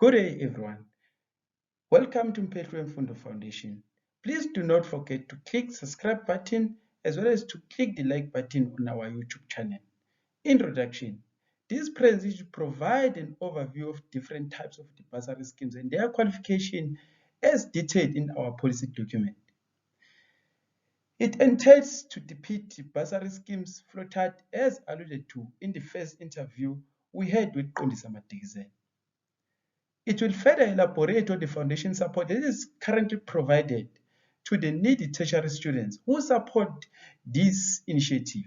Good day, everyone. Welcome to Mpethu Mfundo Foundation. Please do not forget to click subscribe button as well as to click the like button on our YouTube channel. Introduction. This presentation provides an overview of different types of the bursary schemes and their qualification as detailed in our policy document. It entails to depict the bursary schemes floated as alluded to in the first interview we had with Qondisa Madikizela. It will further elaborate on the foundation support that is currently provided to the needy tertiary students who support this initiative.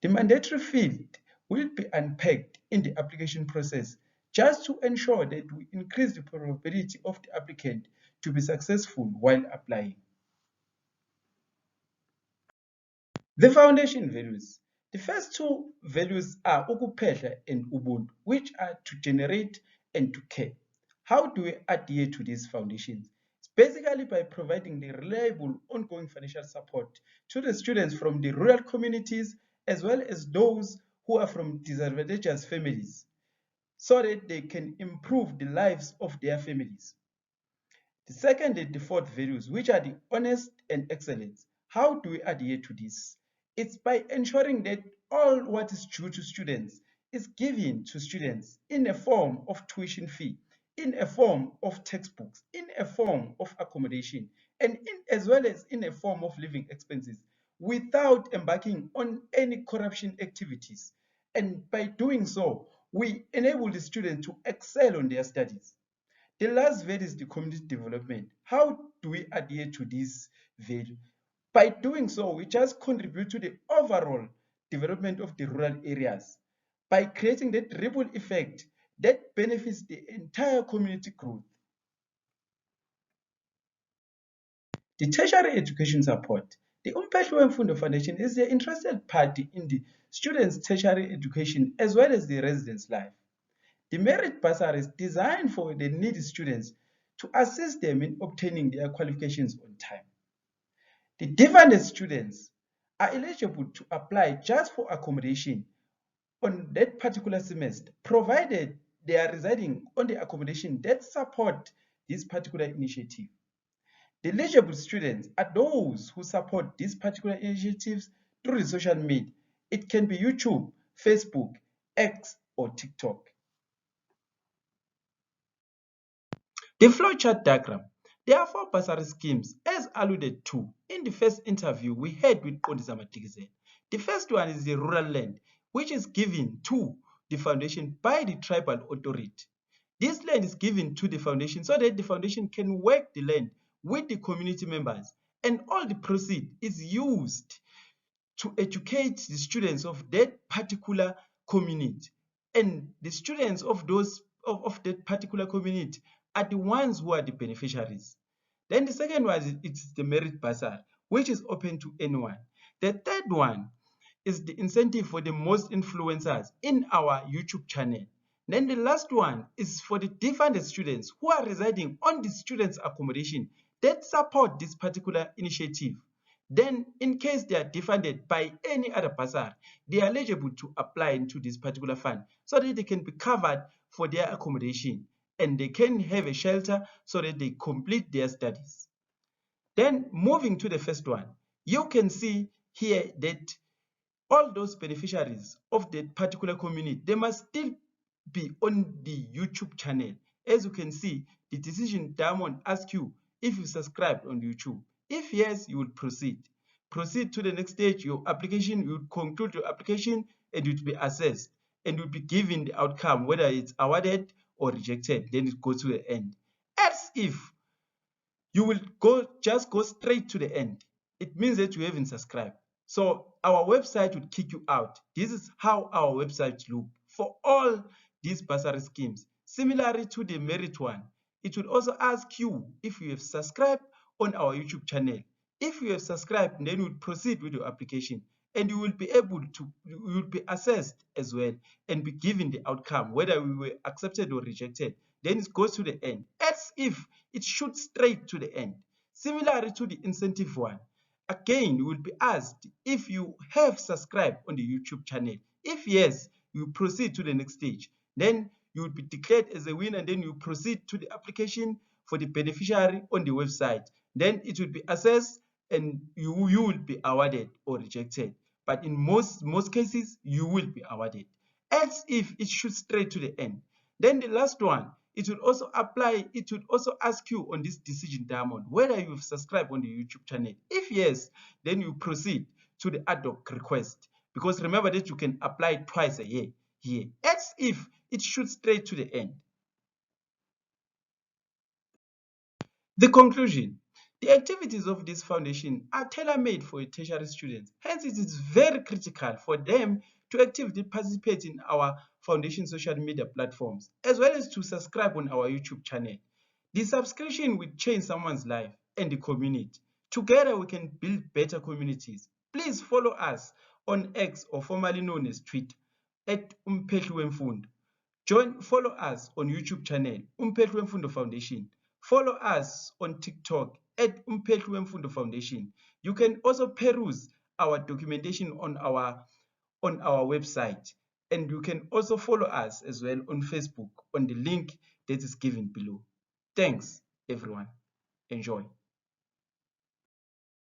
The mandatory field will be unpacked in the application process just to ensure that we increase the probability of the applicant to be successful while applying. The foundation values. The first two values are ukuphehla and ubuntu, which are to generate and to care. How do we adhere to these foundations? It's basically by providing the reliable, ongoing financial support to the students from the rural communities as well as those who are from disadvantaged families so that they can improve the lives of their families. The second and the fourth values, which are the honest and excellence. How do we adhere to this? It's by ensuring that all what is due to students is given to students in a form of tuition fee, in a form of textbooks, in a form of accommodation, and as well as in a form of living expenses, without embarking on any corruption activities. And by doing so, we enable the students to excel on their studies. The last value is the community development. How do we adhere to this value? By doing so, we just contribute to the overall development of the rural areas by creating that ripple effect that benefits the entire community growth. The tertiary education support. The Mpethu Mfundo Foundation is the interested party in the students' tertiary education as well as the residents' life. The merit bursary is designed for the needy students to assist them in obtaining their qualifications on time. The disadvantaged students are eligible to apply just for accommodation on that particular semester, provided they are residing on the accommodation that support this particular initiative. The eligible students are those who support these particular initiatives through the social media. It can be YouTube, Facebook, X, or TikTok. The flowchart diagram. There are four bursary schemes as alluded to in the first interview we had with Qondisa Madikizela. The first one is the rural land, which is given to the foundation by the tribal authority. This land is given to the foundation so that the foundation can work the land with the community members, and all the proceeds is used to educate the students of that particular community. And the students of that particular community are the ones who are the beneficiaries. Then the second one is it's the merit bursary, which is open to anyone. The third one is the incentive for the most influencers in our YouTube channel. Then the last one is for the defunded students who are residing on the students' accommodation that support this particular initiative. Then, in case they are defunded by any other bursary, they are eligible to apply into this particular fund so that they can be covered for their accommodation and they can have a shelter so that they complete their studies. Then, moving to the first one, you can see here that all those beneficiaries of that particular community, they must still be on the YouTube channel. As you can see, the decision diamond asks you if you subscribed on YouTube. If yes, you will proceed. Proceed to the next stage. Your application, you will conclude your application and it will be assessed and will be given the outcome, whether it's awarded or rejected. Then it goes to the end. As if you will just go straight to the end. It means that you haven't subscribed. So our website will kick you out. This is how our website looks for all these bursary schemes. Similarly to the merit one, it will also ask you if you have subscribed on our YouTube channel. If you have subscribed, then we'll proceed with your application and you will be you will be assessed as well and be given the outcome, whether we were accepted or rejected. Then it goes to the end, as if it shoots straight to the end. Similarly to the incentive one, again, you will be asked if you have subscribed on the YouTube channel. If yes, you proceed to the next stage. Then you will be declared as a winner, and then you proceed to the application for the beneficiary on the website. Then it will be assessed and you will be awarded or rejected. But in most cases, you will be awarded. Else if it shoots straight to the end. Then the last one, it will also apply, it will also ask you on this decision diamond whether you've subscribed on the YouTube channel. If yes, then you proceed to the ad hoc request, because remember that you can apply twice a year here. Else if it shoots straight to the end. The conclusion: the activities of this foundation are tailor-made for tertiary students. Hence, it is very critical for them to actively participate in our foundation social media platforms, as well as to subscribe on our YouTube channel. The subscription will change someone's life and the community. Together, we can build better communities. Please follow us on X, or formerly known as Twitter, at Umphethu Wemfundo. Follow us on YouTube channel, Umphethu Wemfundo Foundation. Follow us on TikTok at Umphethu Wemfundo Foundation. You can also peruse our documentation on our website, and you can also follow us as well on Facebook on the link that is given below. Thanks, everyone. Enjoy.